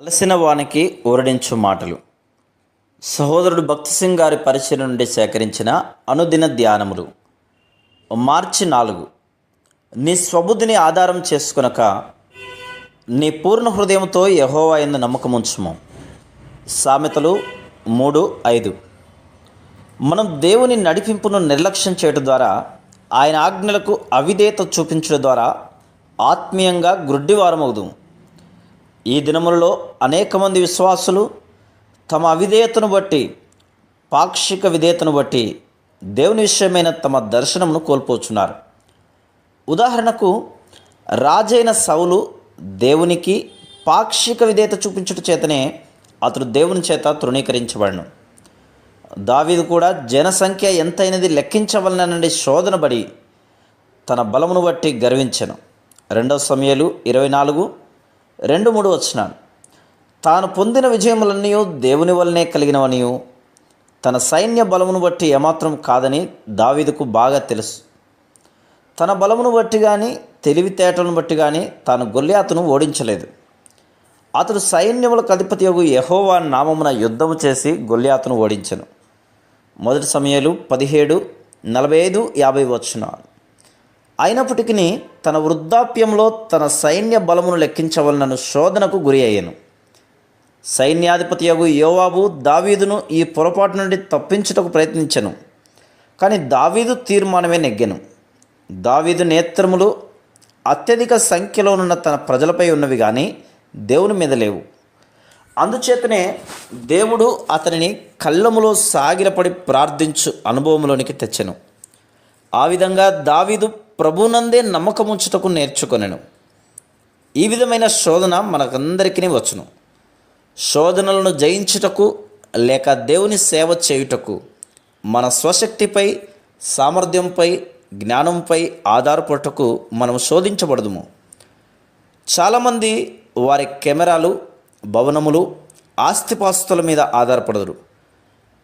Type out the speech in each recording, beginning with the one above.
అలసిన వానికి ఊరడించు మాటలు. సహోదరుడు భక్తి సింగ్ గారి పరిచయం నుండి సేకరించిన అనుదిన ధ్యానములు. మార్చి 4. నీ స్వబుద్ధిని ఆధారం చేసుకొనక నీ పూర్ణ హృదయంతో యెహోవా యందు నమ్మకముంచుము. సామెతలు 3:5. మనం దేవుని నడిపింపును నిర్లక్ష్యం చేయడం ద్వారా, ఆయన ఆజ్ఞలకు అవిధేయత చూపించడం ద్వారా ఆత్మీయంగా గ్రుడ్డివారమవుదుము. ఈ దినములలో అనేక మంది విశ్వాసులు తమ అవిధేయతను బట్టి, పాక్షిక విధేయతను బట్టి దేవుని విషయమైన తమ దర్శనమును కోల్పోతున్నారు. ఉదాహరణకు, రాజైన సౌలు దేవునికి పాక్షిక విధేయత చూపించుట చేతనే అతడు దేవుని చేత తృణీకరించబడను. దావీదు కూడా జనసంఖ్య ఎంతైనది లెక్కించవలనని శోధనబడి తన బలమును బట్టి గర్వించెను. 2 సమూయేలు 24:2-3 వచనాలు. తాను పొందిన విజయములన్నీ దేవుని వల్లనే కలిగినవనియు, తన సైన్య బలమును బట్టి ఏమాత్రం కాదని దావీదుకు బాగా తెలుసు. తన బలమును బట్టి కానీ, తెలివితేటలను బట్టి కానీ తాను గొల్యాతును ఓడించలేదు. అతడు సైన్యములకు అధిపతియగు యెహోవా నామమున యుద్ధము చేసి గొల్యాతును ఓడించెను. 1 సమూయేలు 17:45-50 వచనాలు. అయినప్పటికీ తన వృద్ధాప్యంలో తన సైన్య బలమును లెక్కించవలనను శోధనకు గురి అయ్యాను. సైన్యాధిపతియగు యోవాబు దావీదును ఈ పొరపాటు నుండి తప్పించుటకు ప్రయత్నించెను. కానీ దావీదు తీర్మానమే నెగ్గెను. దావీదు నేత్రములు అత్యధిక సంఖ్యలోనున్న తన ప్రజలపై ఉన్నవి కానీ దేవుని మీద లేవు. అందుచేతనే దేవుడు అతనిని కళ్ళములో సాగిలపడి ప్రార్థించు అనుభవంలోనికి తెచ్చెను. ఆ విధంగా దావీదు ప్రభునందే నమ్మకముంచుటకు నేర్చుకొనెను. ఈ విధమైన శోధన మనకందరికీ వచ్చును. శోధనలను జయించుటకు లేక దేవుని సేవ చేయుటకు మన స్వశక్తిపై, సామర్థ్యంపై, జ్ఞానంపై ఆధారపడటకు మనం శోధించబడదుము. చాలామంది వారి కెమెరాలు, భవనములు, ఆస్తిపాస్తుల మీద ఆధారపడదురు.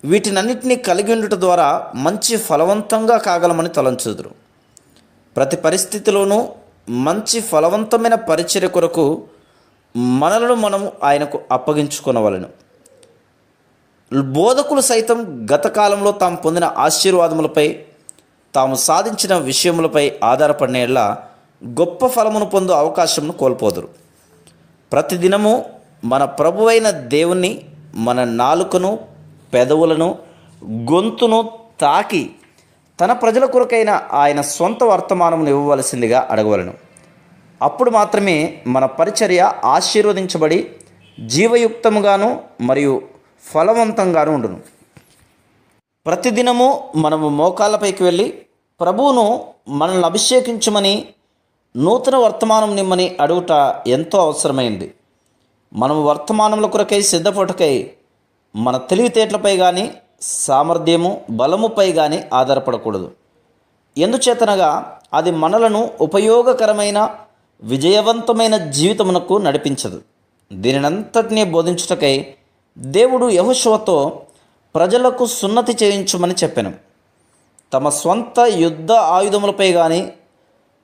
వీటినన్నిటినీ కలిగి ఉండటం ద్వారా మంచి ఫలవంతంగా కాగలమని తలంచుదురు. ప్రతి పరిస్థితిలోనూ మంచి ఫలవంతమైన పరిచర్య కొరకు మనలను మనము ఆయనకు అప్పగించుకొనవలెను. బోధకులు సైతం గత కాలంలో తాము పొందిన ఆశీర్వాదములపై, తాము సాధించిన విషయములపై ఆధారపడిన గొప్ప ఫలమును పొందు అవకాశమును కోల్పోదురు. ప్రతిదినము మన ప్రభువైన దేవుణ్ణి మన నాలుకను, పెదవులను, గొంతును తాకి తన ప్రజల కొరకైన ఆయన సొంత వర్తమానమును ఇవ్వవలసిందిగా అడగవలను. అప్పుడు మాత్రమే మన పరిచర్య ఆశీర్వదించబడి జీవయుక్తముగాను మరియు ఫలవంతంగాను ఉండును. ప్రతిదినము మనము మోకాళ్ళపైకి వెళ్ళి ప్రభువును మనల్ని అభిషేకించమని, నూతన వర్తమానం నిమ్మని అడుగుట ఎంతో అవసరమైంది. మనము వర్తమానముల కొరకై సిద్ధపడకై మన తెలివితేటలపై కానీ, సామర్థ్యము, బలముపై కానీ ఆధారపడకూడదు. ఎందుచేతనగా అది మనలను ఉపయోగకరమైన, విజయవంతమైన జీవితమునకు నడిపించదు. దీనినంతటినీ బోధించుటకై దేవుడు యెహోషువతో ప్రజలకు సున్నతి చేయించుమని చెప్పెను. తమ స్వంత యుద్ధ ఆయుధములపై కానీ,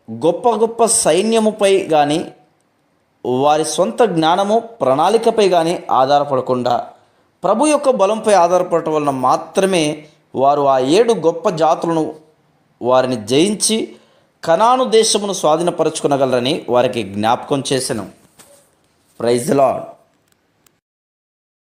గొప్ప గొప్ప సైన్యముపై కానీ, వారి సొంత జ్ఞానము, ప్రణాళికపై కానీ ఆధారపడకుండా ప్రభు యొక్క బలంపై ఆధారపడటం వలన మాత్రమే వారు ఆ 7 గొప్ప జాతులను వారిని జయించి కనాను దేశమును స్వాధీనపరచుకొనగలరని వారికి జ్ఞాపకం చేసెను. Praise the lord.